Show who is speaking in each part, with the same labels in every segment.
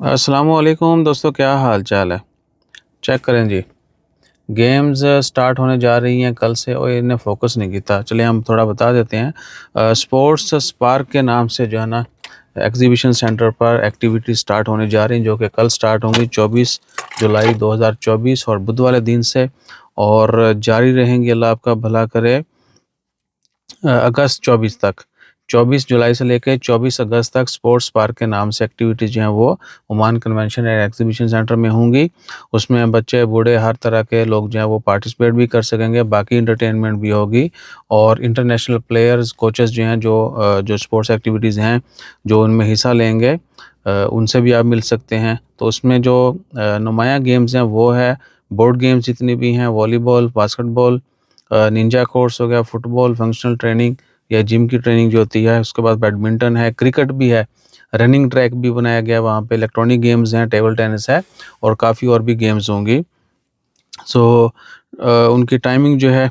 Speaker 1: السلام علیکم دوستو، کیا حال چال ہے؟ چیک کریں جی، گیمز سٹارٹ ہونے جا رہی ہیں کل سے، اور انہیں فوکس نہیں کیتا. چلیں ہم تھوڑا بتا دیتے ہیں. اسپورٹس اسپارک کے نام سے جو ہے نا ایگزیبیشن سینٹر پر ایکٹیویٹی سٹارٹ ہونے جا رہی ہیں، جو کہ کل سٹارٹ ہوں گی 24 جولائی 2024 اور بدھ والے دن سے، اور جاری رہیں گی، اللہ آپ کا بھلا کرے، اگست 24 تک. 24 جولائی سے لے کے 24 اگست تک اسپورٹس پارک کے نام سے ایکٹیویٹیز جو ہیں وہ Oman convention and exhibition centre میں ہوں گی. اس میں بچے بوڑھے ہر طرح کے لوگ جو ہیں وہ پارٹیسپیٹ بھی کر سکیں گے، باقی انٹرٹینمنٹ بھی ہوگی، اور انٹرنیشنل پلیئرز کوچز جو ہیں جو اسپورٹس ایکٹیویٹیز ہیں جو ان میں حصہ لیں گے، ان سے بھی آپ مل سکتے ہیں. تو اس میں جو نمایاں گیمز ہیں وہ ہے بورڈ گیمز جتنی بھی ہیں، والی بال، باسکٹ بال، نینجا کورس ہو گیا، فٹ بال، فنکشنل ٹریننگ یا جم کی ٹریننگ جو ہوتی ہے، اس کے بعد بیڈمنٹن ہے، کرکٹ بھی ہے، رننگ ٹریک بھی بنایا گیا وہاں پہ، الیکٹرانک گیمز ہیں، ٹیبل ٹینس ہے، اور کافی اور بھی گیمز ہوں گی. ان کی ٹائمنگ جو ہے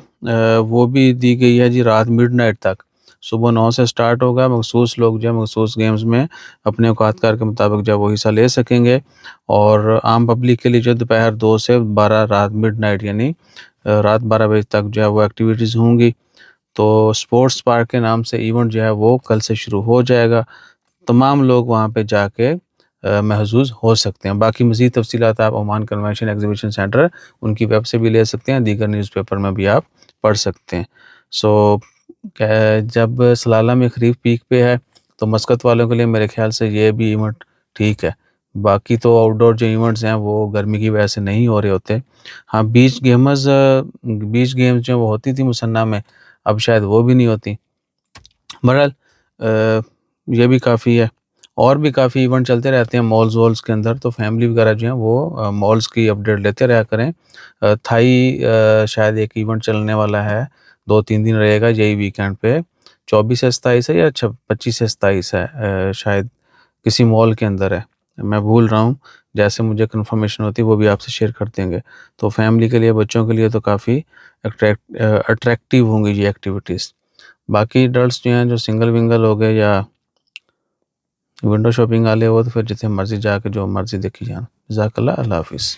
Speaker 1: وہ بھی دی گئی ہے جی، رات مڈ نائٹ تک، صبح 9 سے سٹارٹ ہوگا. مخصوص لوگ جو ہے مخصوص گیمز میں اپنے اوقات کار کے مطابق جو ہے وہ حصہ لے سکیں گے، اور عام پبلک کے لیے جو دوپہر 2 سے 12 رات مڈ نائٹ یعنی رات 12 بجے تک جو ہے وہ ایکٹیویٹیز ہوں گی. تو اسپورٹس پارک کے نام سے ایونٹ جو ہے وہ کل سے شروع ہو جائے گا. تمام لوگ وہاں پہ جا کے محظوظ ہو سکتے ہیں. باقی مزید تفصیلات آپ عمان کنونشن ایگزیبیشن سینٹر ان کی ویب سے بھی لے سکتے ہیں، دیگر نیوز پیپر میں بھی آپ پڑھ سکتے ہیں. جب سلالہ میں خریف پیک پہ ہے تو مسقط والوں کے لیے میرے خیال سے یہ بھی ایونٹ ٹھیک ہے. باقی تو آؤٹ ڈور جو ایونٹس ہیں وہ گرمی کی وجہ سے نہیں ہو رہے ہوتے. ہاں، بیچ گیمز جو وہ ہوتی تھی مسنہ میں، اب شاید وہ بھی نہیں ہوتی. بہرحال یہ بھی کافی ہے. اور بھی کافی ایونٹ چلتے رہتے ہیں مالز والز کے اندر، تو فیملی وغیرہ جو ہیں وہ مالز کی اپڈیٹ لیتے رہا کریں. تھائی شاید ایک ایونٹ چلنے والا ہے، 2-3 دن رہے گا یہی ویکینڈ پہ، 24 سے 27 ہے یا 25 سے 27 ہے، شاید کسی مال کے اندر ہے، میں بھول رہا ہوں. جیسے مجھے کنفرمیشن ہوتی ہے وہ بھی آپ سے شیئر کر دیں گے. تو فیملی کے لیے، بچوں کے لیے تو کافی اٹریکٹیو ہوں گی یہ ایکٹیویٹیز. باقی ایڈلٹس جو ہیں جو سنگل ونگل ہو گئے یا ونڈو شاپنگ والے ہو، تو پھر جتنے مرضی جا کے جو مرضی دیکھی جان. جزاک اللہ. اللہ حافظ.